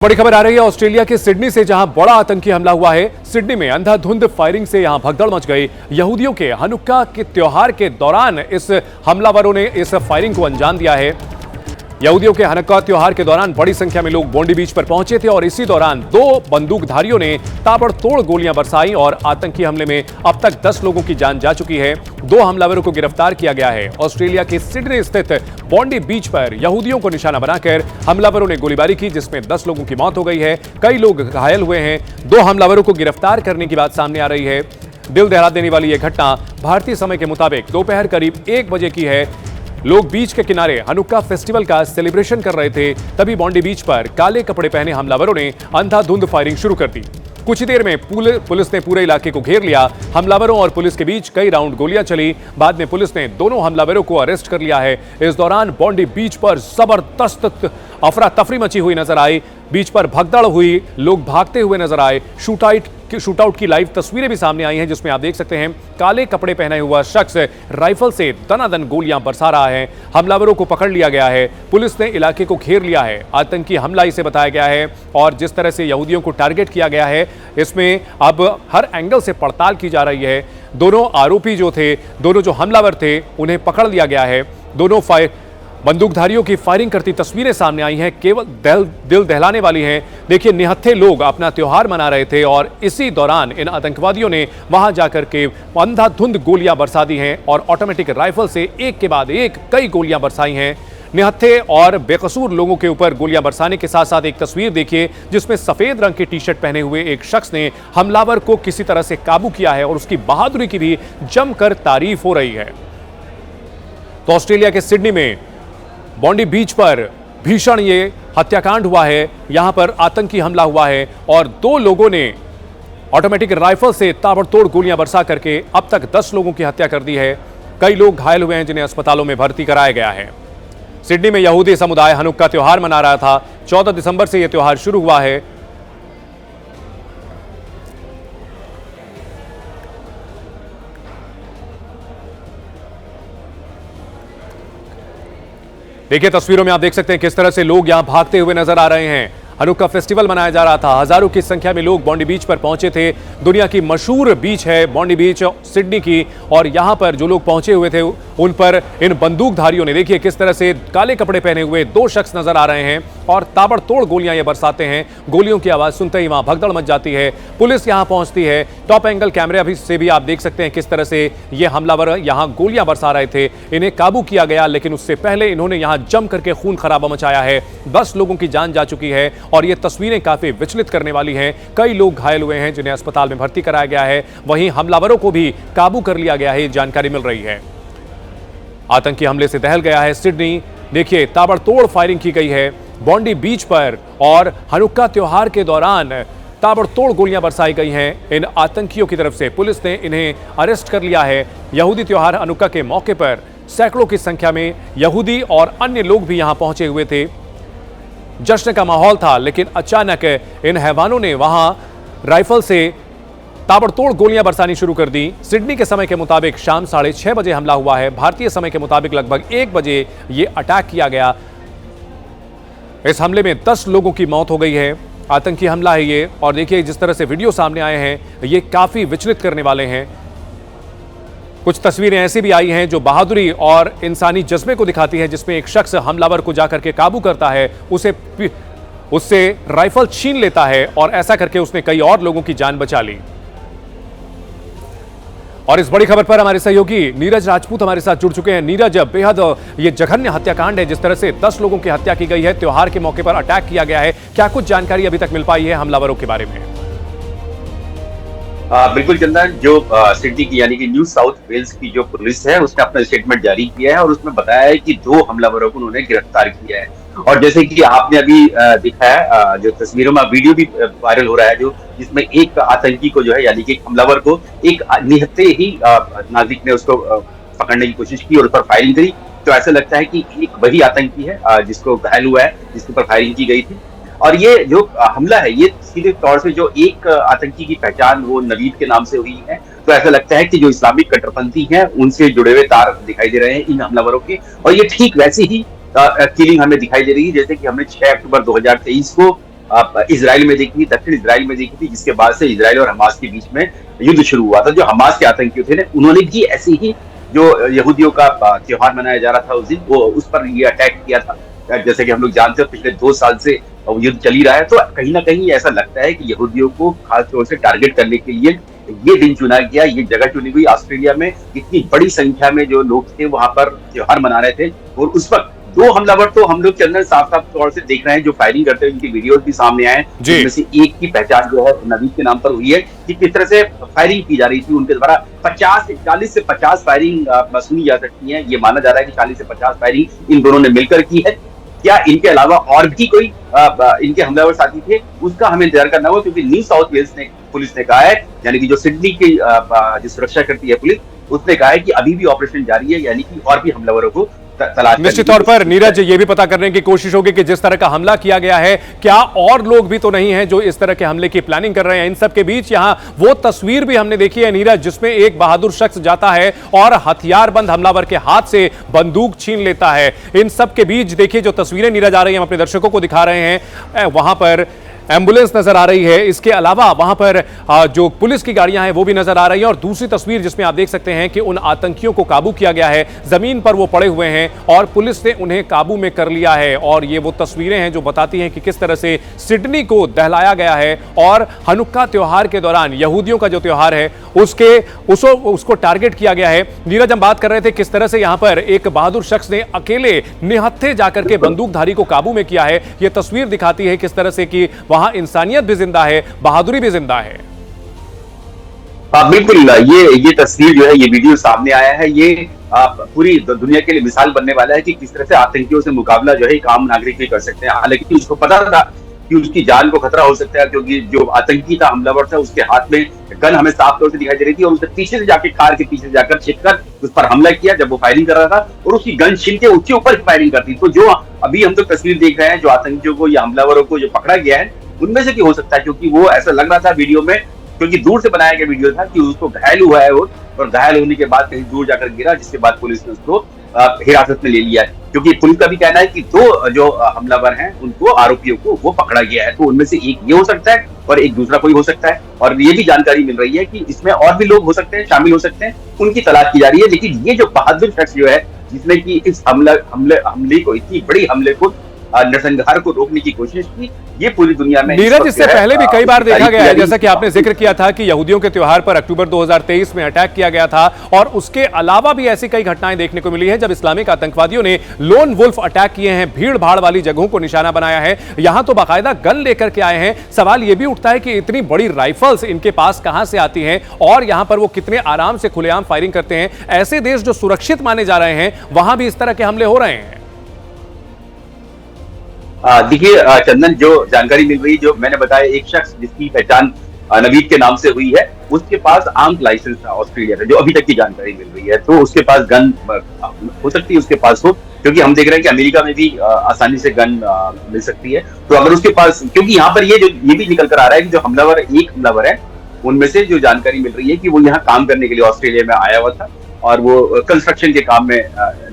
बड़ी खबर आ रही है ऑस्ट्रेलिया के सिडनी से, जहां बड़ा आतंकी हमला हुआ है। सिडनी में अंधाधुंध फायरिंग से यहां भगदड़ मच गई। यहूदियों के हनुक्का के त्योहार के दौरान इस हमलावरों ने इस फायरिंग को अंजाम दिया है। यहूदियों के हनुक्का त्योहार के दौरान बड़ी संख्या में लोग बोंडी बीच पर पहुंचे थे और इसी दौरान दो बंदूकधारियों ने ताबड़तोड़ गोलियां बरसाई और आतंकी हमले में अब तक 10 लोगों की जान जा चुकी है। 2 हमलावरों को गिरफ्तार किया गया है। ऑस्ट्रेलिया के सिडनी स्थित बोंडी बीच पर यहूदियों को निशाना बनाकर हमलावरों ने गोलीबारी की, जिसमें 10 लोगों की मौत हो गई है, कई लोग घायल हुए हैं। 2 हमलावरों को गिरफ्तार करने की बात सामने आ रही है। दिल दहला देने वाली यह घटना भारतीय समय के मुताबिक दोपहर करीब 1 बजे की है। लोग बीच के किनारे हनुक्का फेस्टिवल का सेलिब्रेशन कर रहे थे, तभी बोंडी बीच पर काले कपड़े पहने हमलावरों ने अंधाधुंध फायरिंग शुरू कर दी। कुछ ही देर में पुलिस ने पूरे इलाके को घेर लिया। हमलावरों और पुलिस के बीच कई राउंड गोलियां चली। बाद में पुलिस ने दोनों हमलावरों को अरेस्ट कर लिया है। इस दौरान बोंडी बीच पर जबरदस्त अफरा तफरी मची हुई नजर आई। बीच पर भगदड़ हुई, लोग भागते हुए नजर आए। शूटआउट की लाइव तस्वीरें भी सामने आई हैं, जिसमें आप देख सकते हैं काले कपड़े पहने हुआ शख्स राइफल से दनादन गोलियां बरसा रहा है। हमलावरों को पकड़ लिया गया है। पुलिस ने इलाके को घेर लिया है। आतंकी हमला इसे बताया गया है और जिस तरह से यहूदियों को टारगेट किया गया है, इसमें अब हर एंगल से पड़ताल की जा रही है। दोनों आरोपी जो थे, दोनों जो हमलावर थे, उन्हें पकड़ लिया गया है। दोनों बंदूकधारियों की फायरिंग करती तस्वीरें सामने आई हैं, केवल दिल दहलाने वाली हैं। देखिए, निहत्थे लोग अपना त्योहार मना रहे थे और इसी दौरान इन आतंकवादियों ने वहां जाकर के अंधाधुंध गोलियां बरसा दी हैं और ऑटोमेटिक राइफल से एक के बाद एक कई गोलियां बरसाई हैं। निहत्थे और बेकसूर लोगों के ऊपर गोलियां बरसाने के साथ साथ एक तस्वीर देखिए, जिसमें सफेद रंग की टी-शर्ट पहने हुए एक शख्स ने हमलावर को किसी तरह से काबू किया है और उसकी बहादुरी की भी जमकर तारीफ हो रही है। तो ऑस्ट्रेलिया के सिडनी में बोंडी बीच पर भीषण ये हत्याकांड हुआ है। यहां पर आतंकी हमला हुआ है और 2 लोगों ने ऑटोमेटिक राइफल से ताबड़तोड़ गोलियां बरसा करके अब तक 10 लोगों की हत्या कर दी है। कई लोग घायल हुए हैं, जिन्हें अस्पतालों में भर्ती कराया गया है। सिडनी में यहूदी समुदाय हनुक्का त्योहार मना रहा था। 14 दिसंबर से यह त्योहार शुरू हुआ है। देखिए, तस्वीरों में आप देख सकते हैं किस तरह से लोग यहां भागते हुए नजर आ रहे हैं। हनुक्का फेस्टिवल मनाया जा रहा था। हजारों की संख्या में लोग बोंडी बीच पर पहुंचे थे। दुनिया की मशहूर बीच है बोंडी बीच सिडनी की, और यहां पर जो लोग पहुंचे हुए थे उन पर इन बंदूकधारियों ने, देखिए किस तरह से काले कपड़े पहने हुए 2 शख्स नजर आ रहे हैं और ताबड़तोड़ गोलियां ये बरसाते हैं। गोलियों की आवाज सुनते ही वहां भगदड़ मच जाती है। पुलिस यहां पहुंचती है। टॉप एंगल कैमरे से भी आप देख सकते हैं किस तरह से ये हमलावर यहां गोलियां बरसा रहे थे। इन्हें काबू किया गया, लेकिन उससे पहले इन्होंने यहां जम करके खून खराबा मचाया है। 10 लोगों की जान जा चुकी है और ये तस्वीरें काफी विचलित करने वाली हैं। कई लोग घायल हुए हैं, जिन्हें अस्पताल में भर्ती कराया गया है। वहीं हमलावरों को भी काबू कर लिया गया है, ये जानकारी मिल रही है। आतंकी हमले से दहल गया है सिडनी। देखिए, ताबड़तोड़ फायरिंग की गई है बोंडी बीच पर और हनुक्का त्योहार के दौरान ताबड़तोड़ गोलियां बरसाई गई हैं इन आतंकियों की तरफ से। पुलिस ने इन्हें अरेस्ट कर लिया है। यहूदी त्योहार हनुक्का के मौके पर सैकड़ों की संख्या में यहूदी और अन्य लोग भी यहां पहुंचे हुए थे। जश्न का माहौल था, लेकिन अचानक इन हैवानों ने वहां राइफल से ताबड़तोड़ गोलियां बरसानी शुरू कर दी। सिडनी के समय के मुताबिक शाम 6:30 बजे हमला हुआ है। भारतीय समय के मुताबिक लगभग 1 बजे ये अटैक किया गया। इस हमले में 10 लोगों की मौत हो गई है। आतंकी हमला है ये, और देखिए जिस तरह से वीडियो सामने आए हैं, ये काफी विचलित करने वाले हैं। कुछ तस्वीरें ऐसी भी आई हैं जो बहादुरी और इंसानी जज्बे को दिखाती हैं, जिसमें एक शख्स हमलावर को जाकर के काबू करता है, उससे राइफल छीन लेता है और ऐसा करके उसने कई और लोगों की जान बचा ली। और इस बड़ी खबर पर हमारे सहयोगी नीरज राजपूत हमारे साथ जुड़ चुके हैं। नीरज, बेहद ये जघन्य हत्याकांड है, जिस तरह से 10 लोगों की हत्या की गई है, त्योहार के मौके पर अटैक किया गया है। क्या कुछ जानकारी अभी तक मिल पाई है हमलावरों के बारे में? बिल्कुल चंदन, जो सिडनी की यानी कि न्यू साउथ वेल्स की जो पुलिस है, उसने अपना स्टेटमेंट जारी किया है और उसमें बताया है कि 2 हमलावरों को उन्होंने गिरफ्तार किया है। और जैसे कि आपने अभी देखा है, जो तस्वीरों में वीडियो भी वायरल हो रहा है, जो जिसमें एक आतंकी को जो है यानी कि हमलावर को एक निहत्थे ही नागरिक ने उसको पकड़ने की कोशिश की और उस पर फायरिंग करी। तो ऐसा लगता है कि एक वही आतंकी है जिसको घायल हुआ है, जिसके ऊपर फायरिंग की गई थी। और ये जो हमला है, ये सीधे तौर से जो एक आतंकी की पहचान वो नवीद के नाम से हुई है। तो ऐसा लगता है कि जो इस्लामिक कट्टरपंथी हैं, उनसे जुड़े हुए तार दिखाई दे रहे हैं इन हमलावरों के। और ये ठीक वैसी ही किलिंग हमें दिखाई दे रही है जैसे कि हमने 6 अक्टूबर 2023 को इसराइल में देखी थी, दक्षिण इसराइल में देखी थी, जिसके बाद से इसराइल और हमास के बीच में युद्ध शुरू हुआ था। जो हमास के आतंकी थे उन्होंने भी ऐसे ही जो यहूदियों का त्योहार मनाया जा रहा था उस दिन, वो उस पर ये अटैक किया था। जैसे कि हम लोग जानते हैं पिछले 2 साल से युद्ध चल ही रहा है, तो कहीं ना कहीं ऐसा लगता है कि यहूदियों को खास तौर से टारगेट करने के लिए ये दिन चुना गया, ये जगह चुनी गई। ऑस्ट्रेलिया में इतनी बड़ी संख्या में जो लोग थे वहां पर त्योहार मना रहे थे, और उस वक्त 2 हमलावर तो हम लोग चंदन साफ साफ तौर से देख रहे हैं, जो फायरिंग करते हैं उनकी वीडियोस भी सामने आए। उनमें से एक की पहचान जो है नवीद के नाम पर हुई है कि किस तरह से फायरिंग की जा रही थी उनके द्वारा। 40 से 50 फायरिंग सुनी जा सकती है। ये माना जा रहा है कि 40 से 50 फायरिंग इन दोनों ने मिलकर की है। क्या इनके अलावा और भी कोई इनके हमलावर साथी थे, उसका हमें इंतजार करना होगा, क्योंकि न्यू साउथ वेल्स ने पुलिस ने कहा है, यानी कि जो सिडनी की जो सुरक्षा करती है पुलिस, उसने कहा है कि अभी भी ऑपरेशन जारी है, यानी कि और भी हमलावरों को तलाश। निश्चित तौर पर नीरज ये भी पता करने की कोशिश होगी कि जिस तरह का हमला किया गया है, क्या और लोग भी तो नहीं हैं जो इस तरह के हमले की प्लानिंग कर रहे हैं। इन सब के बीच यहां वो तस्वीर भी हमने देखी है नीरज, जिसमें एक बहादुर शख्स जाता है और हथियारबंद हमलावर के हाथ से बंदूक छीन लेता है। इन सब के बीच देखिए जो तस्वीरें नीरज आ रही हैं, हम अपने दर्शकों को दिखा रहे हैं, वहां पर एम्बुलेंस नजर आ रही है। इसके अलावा वहां पर जो पुलिस की गाड़ियां हैं वो भी नजर आ रही हैं, और दूसरी तस्वीर जिसमें आप देख सकते हैं कि उन आतंकियों को काबू किया गया है, जमीन पर वो पड़े हुए हैं और पुलिस ने उन्हें काबू में कर लिया है। और ये वो तस्वीरें हैं जो बताती हैं कि किस तरह से सिडनी को दहलाया गया है, और हनुक्का त्योहार के दौरान यहूदियों का जो त्योहार है उसको टारगेट किया गया है। नीरज, हम बात कर रहे थे किस तरह से यहां पर एक बहादुर शख्स ने अकेले निहत्थे जाकर के बंदूकधारी को काबू में किया है। यह तस्वीर दिखाती है किस तरह से कि वहां इंसानियत भी जिंदा है, बहादुरी भी जिंदा है। बिल्कुल, ये तस्वीर जो है, ये वीडियो सामने आया है, ये पूरी दुनिया के लिए मिसाल बनने वाला है कि किस तरह से आतंकियों से मुकाबला जो है एक आम नागरिक भी कर सकते हैं। हालांकि उसको पता था कि उसकी जान को खतरा हो सकता है, क्योंकि जो आतंकी था, हमलावर था, उसके हाथ में गन हमें साफ तौर से दिखाई दे रही थी, और उसने पीछे से जाके कार के पीछे जाकर छिपकर उस पर हमला किया जब वो फायरिंग कर रहा था, और उसकी गन छीन के उसके ऊपर फायरिंग करती। तो जो अभी हम तो तस्वीर देख रहे हैं, जो आतंकियों को या हमलावरों को जो पकड़ा गया है, उनमें से भी हो सकता है, क्योंकि वो ऐसा लग रहा था वीडियो में, क्योंकि दूर से बनाया गया वीडियो था, कि उसको घायल हुआ है वो, और घायल होने के बाद कहीं दूर जाकर गिरा, जिसके बाद पुलिस ने उसको हिरासत में ले लिया है। क्योंकि पुलिस का भी कहना है कि 2 जो हमलावर हैं उनको, आरोपियों को वो पकड़ा गया है। तो उनमें से एक ये हो सकता है और एक दूसरा कोई हो सकता है, और ये भी जानकारी मिल रही है कि इसमें और भी लोग हो सकते हैं, शामिल हो सकते हैं, उनकी तलाश की जा रही है। लेकिन ये जो बहादुर शख्स जो है, जिसने की इस हमले को, इतनी बड़ी हमले को, नरसंहार को रोकने की कोशिश की, ये पूरी दुनिया में नीरज इससे पहले भी कई बार देखा गया है, जैसा कि आपने जिक्र किया था कि यहूदियों के त्योहार पर अक्टूबर 2023 में अटैक किया गया था, और उसके अलावा भी ऐसी कई घटनाएं देखने को मिली है जब इस्लामिक आतंकवादियों ने लोन वुल्फ अटैक किए हैं, भीड़ भाड़ वाली जगहों को निशाना बनाया है। यहां तो बाकायदा गन लेकर के आए हैं। सवाल यह भी उठता है कि इतनी बड़ी राइफल्स इनके पास कहां से आती हैं, और यहां पर वो कितने आराम से खुलेआम फायरिंग करते हैं। ऐसे देश जो सुरक्षित माने जा रहे हैं, वहां भी इस तरह के हमले हो रहे हैं। देखिए चंदन, जो जानकारी मिल रही है, जो मैंने बताया, एक शख्स जिसकी पहचान नवीद के नाम से हुई है, उसके पास आर्म्स लाइसेंस था ऑस्ट्रेलिया का, जो अभी तक की जानकारी मिल रही है। तो उसके पास गन हो सकती है, उसके पास हो, क्योंकि हम देख रहे हैं कि अमेरिका में भी आसानी से गन मिल सकती है। तो अगर उसके पास, क्योंकि यहाँ पर ये भी निकल कर आ रहा है कि जो एक हमलावर है, उनमें से जो जानकारी मिल रही है कि वो यहाँ काम करने के लिए ऑस्ट्रेलिया में आया हुआ था, और वो कंस्ट्रक्शन के काम में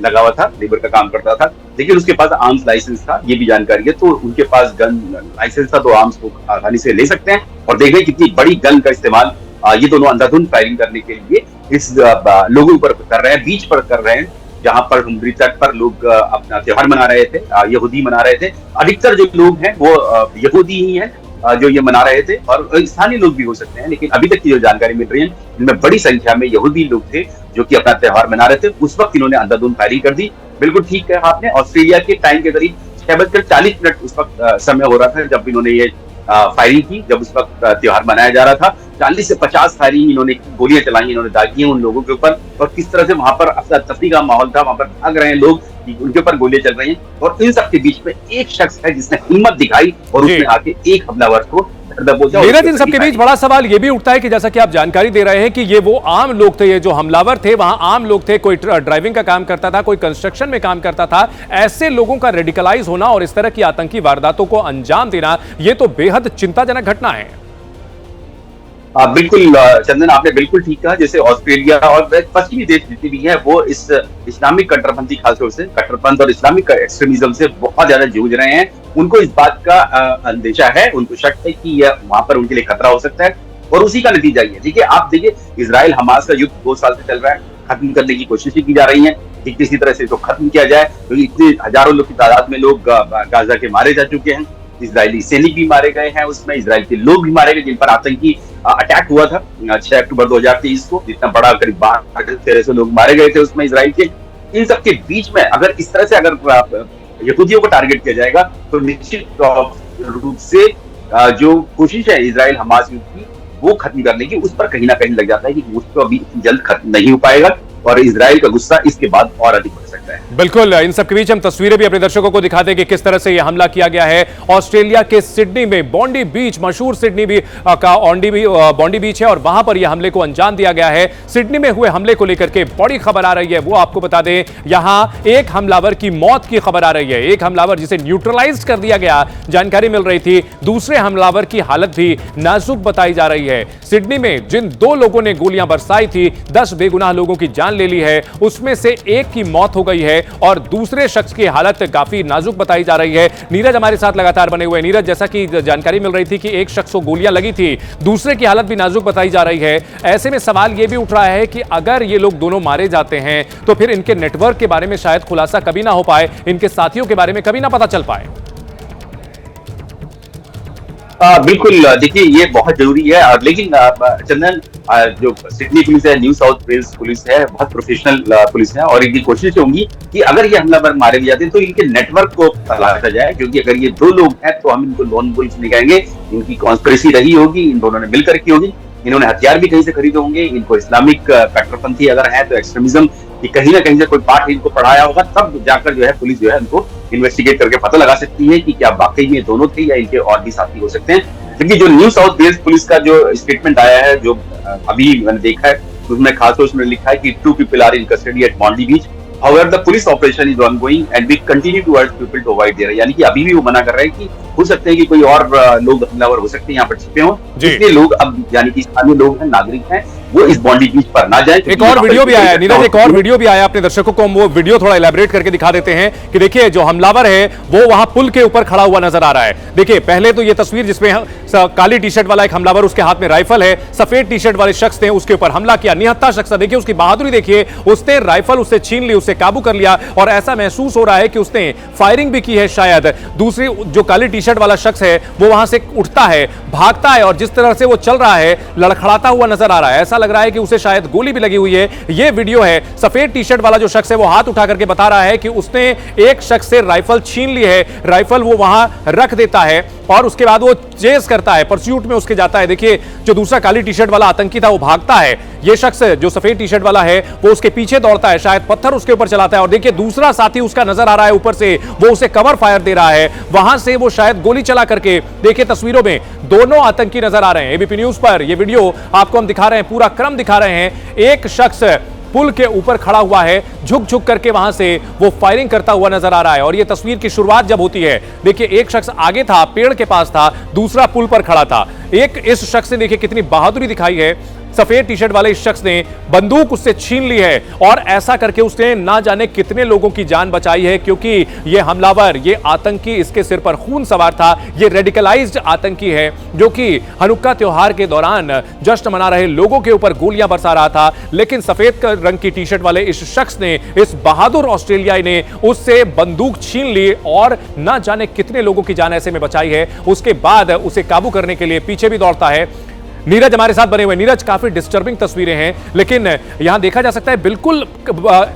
लगा हुआ था, लेबर का काम करता था, लेकिन उसके पास आर्म्स लाइसेंस था, ये भी जानकारी है। तो उनके पास गन लाइसेंस था, तो आर्म्स को आसानी से ले सकते हैं। और देख रहे हैं कितनी बड़ी गन का इस्तेमाल ये दोनों अंधाधुंध फायरिंग करने के लिए इस लोगों पर कर रहे हैं, बीच पर कर रहे हैं, जहां पर समुद्री तट पर लोग अपना त्योहार मना रहे थे, यहूदी मना रहे थे। अधिकतर जो लोग हैं वो यहूदी ही हैं जो ये मना रहे थे, और स्थानीय लोग भी हो सकते हैं, लेकिन अभी तक की जो जानकारी मिल रही है, इनमें बड़ी संख्या में यहूदी लोग थे जो कि अपना त्योहार मना रहे थे। उस वक्त इन्होंने अंधाधुंध फायरिंग कर दी। बिल्कुल ठीक कहा आपने, ऑस्ट्रेलिया के टाइम के करीब 6:40 उस वक्त समय हो रहा था जब इन्होंने ये फायरिंग की, जब उस वक्त त्योहार मनाया जा रहा था। 40 से 50 फायरिंग इन्होंने, गोलियां चलाई, इन्होंने दागी उन लोगों के ऊपर, और किस तरह से वहां पर अफरा तफरी का माहौल था, वहां पर भाग रहे हैं लोग, उनके ऊपर गोलियां चल रही हैं। और इन सब के बीच में एक शख्स है जिसने हिम्मत दिखाई, और उसने आके एक हमलावर को नीरज, इन सबके बीच बड़ा सवाल यह भी उठता है कि जैसा कि आप जानकारी दे रहे हैं कि ये वो आम लोग थे, ये जो हमलावर थे वहां आम लोग थे, कोई ड्राइविंग का काम करता था, कोई कंस्ट्रक्शन में काम करता था। ऐसे लोगों का रेडिकलाइज होना और इस तरह की आतंकी वारदातों को अंजाम देना, यह तो बेहद चिंताजनक घटना है। बिल्कुल चंदन, आपने बिल्कुल ठीक कहा। जैसे ऑस्ट्रेलिया और पश्चिमी देश जितने भी हैं, वो इस इस्लामिक कट्टरपंथी, खासतौर से कट्टरपंथ और इस्लामिक एक्सट्रीमिज्म से बहुत ज्यादा जूझ रहे हैं। उनको इस बात का अंदेशा है, उनको शक है कि यह वहां पर उनके लिए खतरा हो सकता है और उसी का नतीजा ये देखिए। आप देखिए इजराइल हमास का युद्ध 2 साल से चल रहा है, खत्म करने की कोशिशें की जा रही हैं कि किसी तरह से इसको खत्म किया जाए, क्योंकि इतने हजारों लोग की तादाद में लोग गाजा के मारे जा चुके हैं। इजरायली सैनिक भी मारे गए हैं, उसमें इजराइल के लोग भी मारे गए जिन पर आतंकी अटैक हुआ था 6 अक्टूबर 2023 को, जितना बड़ा करीब 1300 लोग मारे गए थे उसमें इजराइल के। इन सबके बीच में अगर इस तरह से अगर यहूदियों को टारगेट किया जाएगा तो निश्चित रूप से जो कोशिश है इजराइल हमास युद्ध की वो खत्म करने की, उस पर कहीं ना कहीं लग जाता है कि उसको अभी जल्द खत्म नहीं हो पाएगा और इजराइल का गुस्सा इसके बाद और अधिक बढ़ सकता है। बिल्कुल, इन सब के बीच हम तस्वीरें भी अपने दर्शकों को दिखा दें कि किस तरह से यह हमला किया गया है ऑस्ट्रेलिया के सिडनी में। बॉन्डी बीच, मशहूर सिडनी भी का बॉन्डी बीच है और वहां पर यह हमले को अंजाम दिया गया है। सिडनी में हुए हमले को लेकर के बड़ी खबर आ रही है, वो आपको बता दें, यहां एक हमलावर की मौत की खबर आ रही है। एक हमलावर जिसे न्यूट्रलाइज कर दिया गया, जानकारी मिल रही थी। दूसरे हमलावर की हालत भी नाजुक बताई जा रही है। सिडनी में जिन 2 लोगों ने गोलियां बरसाई थी, 10 बेगुनाह लोगों की जान ले ली है, उसमें से एक की मौत हो गई है और दूसरे शख्स की हालत काफी नाजुक बताई जा रही है। नीरज हमारे साथ लगातार बने हुए। नीरज, जैसा कि जानकारी मिल रही थी कि एक शख्स को गोलियां लगी थी, दूसरे की हालत भी नाजुक बताई जा रही है। ऐसे में सवाल यह भी उठ रहा है कि अगर ये लोग दोनों मारे जाते हैं तो फिर इनके नेटवर्क के बारे में शायद खुलासा कभी ना हो पाए, इनके साथियों के बारे में कभी ना पता चल पाए। बिल्कुल, देखिए ये बहुत जरूरी है। लेकिन चंदन, जो सिडनी पुलिस है, न्यू साउथ वेल्स पुलिस है, बहुत प्रोफेशनल पुलिस है और इनकी कोशिश होंगी कि अगर ये हमलावर मारे भी जाते हैं तो इनके नेटवर्क को तलाशा जाए, क्योंकि अगर ये 2 लोग हैं तो हम इनको लोन वुल्फ नहीं कहेंगे। इनकी कॉन्स्पिरेसी रही होगी, इन दोनों ने मिलकर की होगी, इन्होंने हथियार भी कहीं से खरीदे होंगे, इनको इस्लामिक कट्टरपंथी अगर है तो एक्सट्रीमिज्म कि कहीं ना कहीं से कोई पाठ इनको पढ़ाया होगा, तब जाकर जो है पुलिस जो है उनको इन्वेस्टिगेट करके पता लगा सकती है कि क्या वाकई में दोनों थे या इनके और भी साथी हो सकते हैं। क्योंकि जो न्यू साउथ वेल्स पुलिस का जो स्टेटमेंट आया है, जो अभी मैंने देखा है, उसमें खासतौर उसमें लिखा है कि 2 people are in custody at Bondi Beach. However, the police operation is ongoing and we continue to urge people to avoid there. यानी कि अभी भी वो मना कर रहे हैं कि हो सकते हैं कि कोई और लोग हमलावर हो सकते हैं यहाँ पर छिपे हों, इसलिए लोग अब यानी कि स्थानीय लोग हैं, नागरिक हैं, वो इस बॉन्डी बीच पर ना जाए। एक और वीडियो भी आया है नीरज, एक और वीडियो भी आया अपने दर्शकों को हम वो वीडियो थोड़ा इलैबोरेट करके दिखा देते हैं कि देखिए जो हमलावर है वो वहां पुल के ऊपर खड़ा हुआ नजर आ रहा है। देखिए पहले तो ये तस्वीर जिसमें काली टी शर्ट वाला एक हमलावर, उसके हाथ में राइफल है, सफेद टी शर्ट वाले शख्स ने उसके ऊपर हमला किया, निहत्था शख्स। देखिए उसकी बहादुरी देखिए, उसने राइफल उससे छीन ली, उससे काबू कर लिया और ऐसा महसूस हो रहा है कि उसने फायरिंग भी की है शायद। दूसरी जो काली टी शर्ट वाला शख्स है वो वहां से उठता है, भागता है और जिस तरह से वो चल रहा है लड़खड़ाता हुआ नजर आ रहा है, ऐसा लग रहा है कि उसे शायद गोली भी लगी हुई है। ये वीडियो है, सफेद टी शर्ट वाला जो शख्स है वो हाथ उठा करके बता रहा है कि उसने एक शख्स से राइफल छीन ली है, राइफल वो वहां रख देता है और उसके बाद वो चेस करता है, परस्यूट में उसके जाता है। देखिए जो दूसरा काली टी शर्ट वाला आतंकी था वो भागता है, ये शख्स जो सफेद टी शर्ट वाला है वो उसके पीछे दौड़ता है, शायद पत्थर उसके ऊपर चलाता है और देखिए दूसरा साथी उसका नजर आ रहा है ऊपर से, वो उसे कवर फायर दे रहा है, वहां से वो शायद गोली चला करके। देखिए तस्वीरों में दोनों आतंकी नजर आ रहे हैं। एबीपी न्यूज पर ये वीडियो आपको हम दिखा रहे हैं, पूरा क्रम दिखा रहे हैं। एक शख्स पुल के ऊपर खड़ा हुआ है, झुक झुक करके वहां से वो फायरिंग करता हुआ नजर आ रहा है और ये तस्वीर की शुरुआत जब होती है, देखिए एक शख्स आगे था, पेड़ के पास था, दूसरा पुल पर खड़ा था। एक इस शख्स ने देखिए कितनी बहादुरी दिखाई है, सफेद टी शर्ट वाले इस शख्स ने बंदूक उससे छीन ली है और ऐसा करके उसने ना जाने कितने लोगों की जान बचाई है, क्योंकि ये हमलावर, ये आतंकी, इसके सिर पर खून सवार था। ये रेडिकलाइज्ड आतंकी है जो कि हनुक्का त्योहार के दौरान जश्न मना रहे लोगों के ऊपर गोलियां बरसा रहा था, लेकिन सफेद रंग की टी शर्ट वाले इस शख्स ने, इस बहादुर ऑस्ट्रेलियाई ने उससे बंदूक छीन ली और ना जाने कितने लोगों की जान ऐसे में बचाई है। उसके बाद उसे काबू करने के लिए पीछे भी दौड़ता है। नीरज हमारे साथ बने हुए। नीरज, काफी डिस्टर्बिंग तस्वीरें हैं, लेकिन यहां देखा जा सकता है बिल्कुल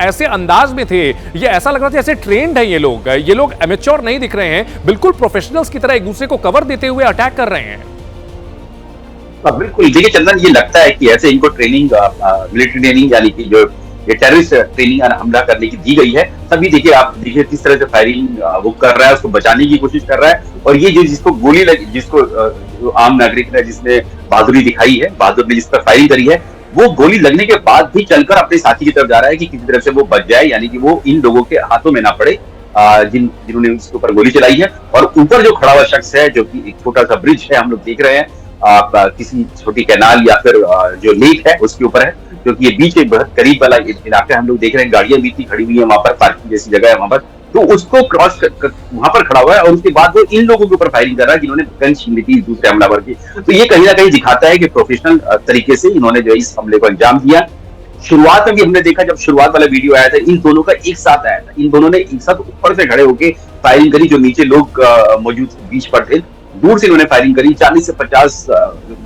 ऐसे अंदाज में थे, ये ऐसा लग रहा था जैसे ट्रेंड है ये लोग एमेच्योर नहीं दिख रहे हैं, बिल्कुल प्रोफेशनल्स की तरह एक दूसरे को कवर देते हुए अटैक कर रहे हैं। बिल्कुल, देखिए चंदन, ये लगता है कि ऐसे इनको ट्रेनिंग, मिलिट्री ट्रेनिंग यानी कि जो ये टेररिस्ट ट्रेनिंग हमला करने की दी गई है, तभी देखिए आप देखिए किस तरह से फायरिंग वो कर रहा है, उसको बचाने की कोशिश कर रहा है और ये जो जिसको गोली लगी, जिसको जो आम नागरिक ने जिसने बहादुरी दिखाई है, बहादुर ने जिस पर फायरिंग करी है, वो गोली लगने के बाद भी चलकर अपने साथी की तरफ जा रहा है कि किसी तरह से वो बच जाए, यानी कि वो इन लोगों के हाथों में ना पड़े जिन्होंने उसके ऊपर गोली चलाई है। और ऊपर जो खड़ा हुआ शख्स है, जो कि एक छोटा सा ब्रिज है, हम लोग देख रहे हैं, किसी छोटी कैनाल या फिर जो लेक है उसके ऊपर है, क्योंकि ये बीच एक बहुत करीब वाला इलाका हम लोग देख रहे हैं, गाड़ियां भी खड़ी हुई है वहां पर, पार्किंग जैसी जगह है वहां पर, तो उसको वहां पर खड़ा हुआ है और उसके बाद वो इन लोगों के ऊपर फायरिंग कर रहा है जिन्होंने गन छीन ली थी दूसरे हमलावर की। तो ये कहीं ना कहीं दिखाता है कि प्रोफेशनल तरीके से इन्होंने जो है इस हमले को अंजाम दिया। शुरुआत में भी हमने देखा, जब शुरुआत वाला वीडियो आया था, इन दोनों का एक साथ आया था, इन दोनों ने एक साथ ऊपर से खड़े होकर फायरिंग करी, जो नीचे लोग मौजूद बीच पर थे। दूर से इन्होंने फायरिंग करी, 40 से 50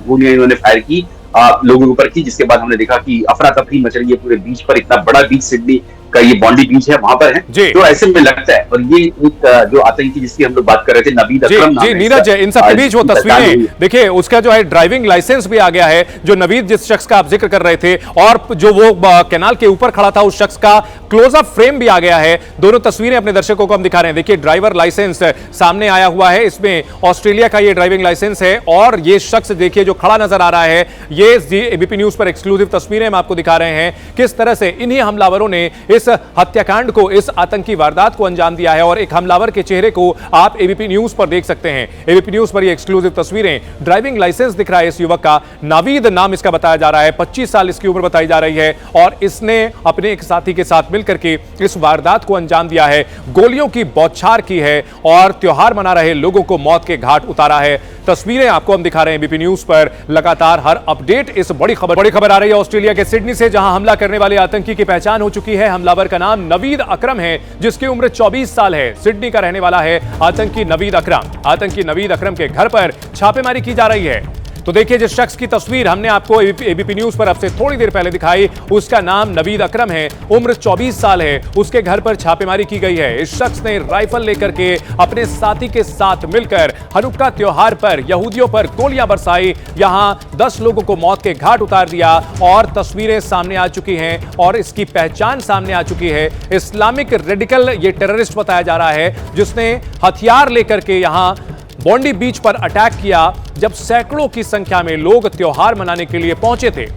गोलियां इन्होंने फायर की लोगों के ऊपर की, जिसके बाद हमने देखा कि अफरा तफरी मच रही है पूरे बीच पर। इतना बड़ा बीच सिडनी का ये बॉन्डी बीच है, वहां पर है। तो ऐसे में लगता है, और ये एक जो आतंकी जिसकी हम लोग बात कर रहे थे, नवीद अकरम नाम जी नीरज, इन सब के बीच वो तस्वीरें देखिए, उसका जो है ड्राइविंग लाइसेंस भी आ गया है, जो नवीद जिस शख्स का आप जिक्र कर रहे थे, और जो वो कैनाल के ऊपर खड़ा था उस शख्स का क्लोजअप फ्रेम भी आ गया है। दोनों तस्वीरें अपने दर्शकों को हम दिखा रहे हैं। देखिए ड्राइवर लाइसेंस सामने आया हुआ है, इसमें ऑस्ट्रेलिया का ये ड्राइविंग लाइसेंस है, और ये शख्स देखिए जो खड़ा नजर आ रहा है, ये एबीपी न्यूज पर एक्सक्लूसिव तस्वीरें हम आपको दिखा रहे हैं, किस तरह से इन्हीं हमलावरों ने इस हत्याकांड को, इस आतंकी वारदात को अंजाम दिया है। और एक हमलावर के चेहरे को आप एबीपी न्यूज पर देख सकते हैं। एबीपी न्यूज पर ये एक्सक्लूसिव तस्वीरें, ड्राइविंग लाइसेंस दिख रहा है इस युवक का, नावीद नाम इसका बताया जा रहा है, 25 साल इसकी उम्र बताई जा रही है, और इसने अपने एक साथी के साथ मिलकर के इस वारदात को अंजाम दिया है, गोलियों की बौछार की है और त्योहार मना रहे लोगों को मौत के घाट उतारा है। तस्वीरें आपको हम दिखा रहे हैं एबीपी न्यूज पर, लगातार हर अपडेट इस बड़ी खबर आ रही है ऑस्ट्रेलिया के सिडनी से, जहां हमला करने वाले आतंकी की पहचान हो चुकी है। हमलावर का नाम नवीद अकरम है, जिसकी उम्र 24 साल है, सिडनी का रहने वाला है आतंकी नवीद अकरम। आतंकी नवीद अकरम के घर पर छापेमारी की जा रही है। तो देखिए, जिस शख्स की तस्वीर हमने आपको एबीपी न्यूज पर अब से थोड़ी देर पहले दिखाई, उसका नाम नवीद अकरम है, उम्र 24 साल है, उसके घर पर छापेमारी की गई है। इस शख्स ने राइफल लेकर के अपने साथी के साथ मिलकर हनुक्का त्योहार पर यहूदियों पर गोलियां बरसाई, यहां 10 लोगों को मौत के घाट उतार दिया, और तस्वीरें सामने आ चुकी हैं और इसकी पहचान सामने आ चुकी है। इस्लामिक रेडिकल ये टेररिस्ट बताया जा रहा है, जिसने हथियार लेकर के यहां बॉन्डी बीच पर अटैक किया, जब सैकड़ों की संख्या में लोग त्योहार मनाने के लिए पहुंचे थे।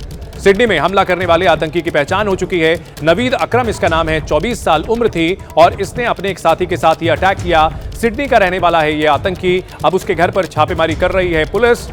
सिडनी में हमला करने वाले आतंकी की पहचान हो चुकी है। नवीद अकरम इसका नाम है, 24 साल उम्र थी, और इसने अपने एक साथी के साथ ये अटैक किया। सिडनी का रहने वाला है ये आतंकी। अब उसके घर पर छापेमारी कर रही है पुलिस।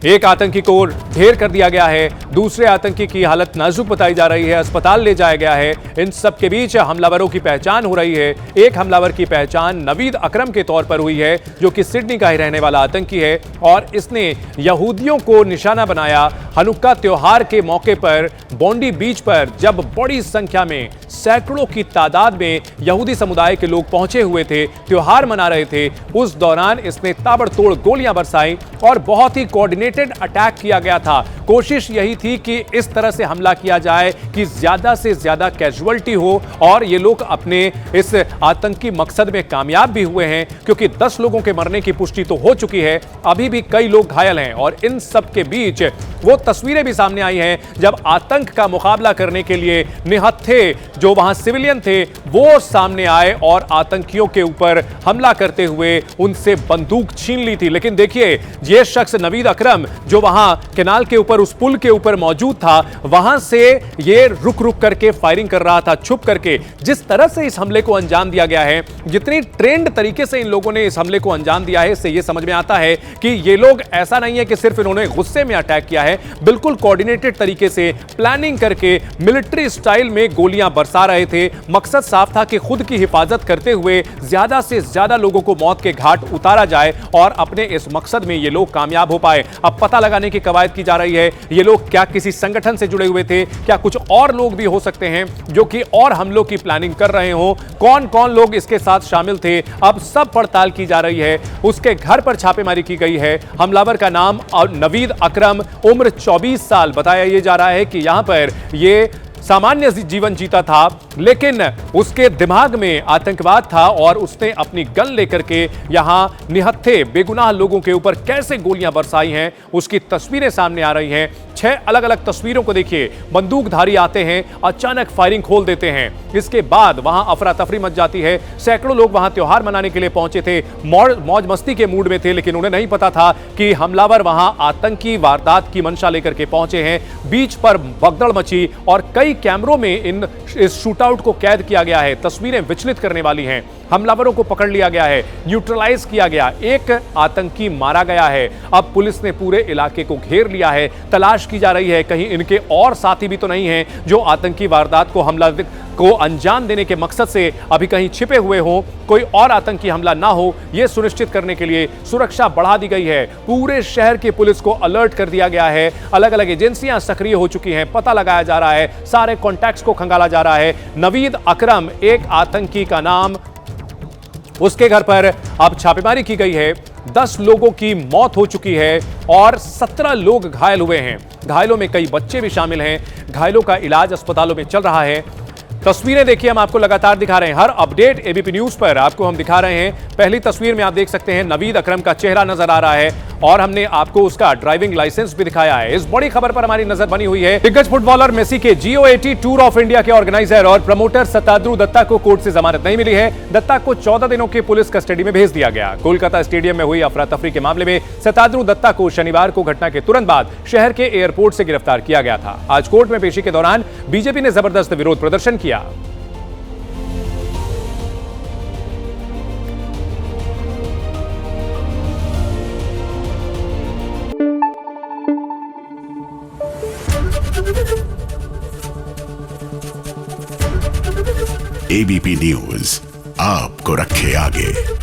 एक आतंकी को ढेर कर दिया गया है, दूसरे आतंकी की हालत नाजुक बताई जा रही है, अस्पताल ले जाया गया है। इन सब के बीच हमलावरों की पहचान हो रही है। एक हमलावर की पहचान नवीद अकरम के तौर पर हुई है, जो कि सिडनी का ही रहने वाला आतंकी है, और इसने यहूदियों को निशाना बनाया। हनुक्का त्योहार के मौके पर बॉन्डी बीच पर जब बड़ी संख्या में, सैकड़ों की तादाद में यहूदी समुदाय के लोग पहुंचे हुए थे, त्योहार मना रहे थे, उस दौरान इसने ताबड़तोड़ गोलियां बरसाई और बहुत ही कोऑर्डिनेटेड अटैक किया गया था। कोशिश यही थी कि इस तरह से हमला किया जाए कि ज्यादा से ज्यादा कैजुअल्टी हो, और ये लोग अपने इस आतंकी मकसद में कामयाब भी हुए हैं, क्योंकि 10 लोगों के मरने की पुष्टि तो हो चुकी है, अभी भी कई लोग घायल हैं। और इन सब के बीच वो तस्वीरें भी सामने आई हैं, जब आतंक का मुकाबला करने के लिए निहत्थे जो वहां सिविलियन थे वो सामने आए और आतंकियों के ऊपर हमला करते हुए उनसे बंदूक छीन ली थी। लेकिन देखिए, ये शख्स नवीद अकरम जो वहां कैनाल के ऊपर, उस पुल के ऊपर मौजूद था, वहां से ये रुक रुक करके फायरिंग कर रहा था, छुप करके। जिस तरह से इस हमले को अंजाम दिया गया है, जितनी ट्रेंड तरीके से इन लोगों ने इस हमले को अंजाम दिया है, इससे ये समझ में आता है कि ये लोग, ऐसा नहीं है कि सिर्फ इन्होंने गुस्से में अटैक किया है, बिल्कुल कोऑर्डिनेटेड तरीके से प्लानिंग करके मिलिट्री स्टाइल में गोलियां बरसा रहे थे। मकसद साफ था कि खुद की हिफाजत करते हुए ज्यादा से ज्यादा लोगों को मौत के घाट उतारा जाए, और अपने इस मकसद में ये लोग कामयाब हो पाए। अब पता लगाने की कवायद की जा रही है, ये लोग क्या किसी संगठन से जुड़े हुए थे, क्या कुछ और लोग भी हो सकते हैं जो कि और हमलों की प्लानिंग कर रहे हो, कौन कौन लोग इसके साथ शामिल थे, अब सब पड़ताल की जा रही है। उसके घर पर छापेमारी की गई है। हमलावर का नाम नवीद अकरम, उम्र 24 साल बताया ये जा रहा है कि यहां पर ये सामान्य जीवन जीता था, लेकिन उसके दिमाग में आतंकवाद था, और उसने अपनी गन लेकर के यहां निहत्थे बेगुनाह लोगों के ऊपर कैसे गोलियां बरसाई हैं, उसकी तस्वीरें सामने आ रही हैं। 6 अलग अलग तस्वीरों को देखिए। बंदूकधारी आते हैं, अचानक फायरिंग खोल देते हैं, इसके बाद वहां अफरा तफरी मच जाती है। सैकड़ों लोग वहां त्योहार मनाने के लिए पहुंचे थे, मौज मस्ती के मूड में थे, लेकिन उन्हें नहीं पता था कि हमलावर वहां आतंकी वारदात की मंशा लेकर के पहुंचे हैं। बीच पर भगदड़ मची, और कई कैमरों में इस शूटआउट को कैद किया गया है। तस्वीरें विचलित करने वाली हैं। हमलावरों को पकड़ लिया गया है, न्यूट्रलाइज किया गया, एक आतंकी मारा गया है। अब पुलिस ने पूरे इलाके को घेर लिया है, तलाश की जा रही है कहीं इनके और साथी भी तो नहीं हैं जो आतंकी वारदात को हमला को अंजाम देने के मकसद से अभी कहीं छिपे हुए हों, कोई और आतंकी हमला ना हो, यह सुनिश्चित करने के लिए सुरक्षा बढ़ा दी गई है। पूरे शहर की पुलिस को अलर्ट कर दिया गया है, अलग अलग एजेंसियां सक्रिय हो चुकी हैं, पता लगाया जा रहा है, सारे कॉन्टैक्ट्स को खंगाला जा रहा है। नवीद अकरम एक आतंकी का नाम, उसके घर पर अब छापेमारी की गई है। 10 लोगों की मौत हो चुकी है और 17 लोग घायल हुए हैं। घायलों में कई बच्चे भी शामिल हैं। घायलों का इलाज अस्पतालों में चल रहा है। तस्वीरें देखिए, हम आपको लगातार दिखा रहे हैं। हर अपडेट एबीपी न्यूज पर आपको हम दिखा रहे हैं। पहली तस्वीर में आप देख सकते हैं नवीद अकरम का चेहरा नजर आ रहा है और हमने आपको उसका ड्राइविंग लाइसेंस भी दिखाया है। इस बड़ी खबर पर हमारी नजर बनी हुई है। दिग्गज फुटबॉलर मेसी के G80 टूर ऑफ इंडिया के ऑर्गेनाइजर और प्रमोटर सताद्रु दत्ता को कोर्ट से जमानत नहीं मिली है। दत्ता को 14 दिनों की पुलिस कस्टडी में भेज दिया गया। कोलकाता स्टेडियम में हुई अफरा तफरी के मामले में सताद्रु दत्ता को शनिवार को घटना के तुरंत बाद शहर के एयरपोर्ट से गिरफ्तार किया गया था। आज कोर्ट में पेशी के दौरान बीजेपी ने जबरदस्त विरोध प्रदर्शन किया। एबीपी न्यूज आपको रखे आगे।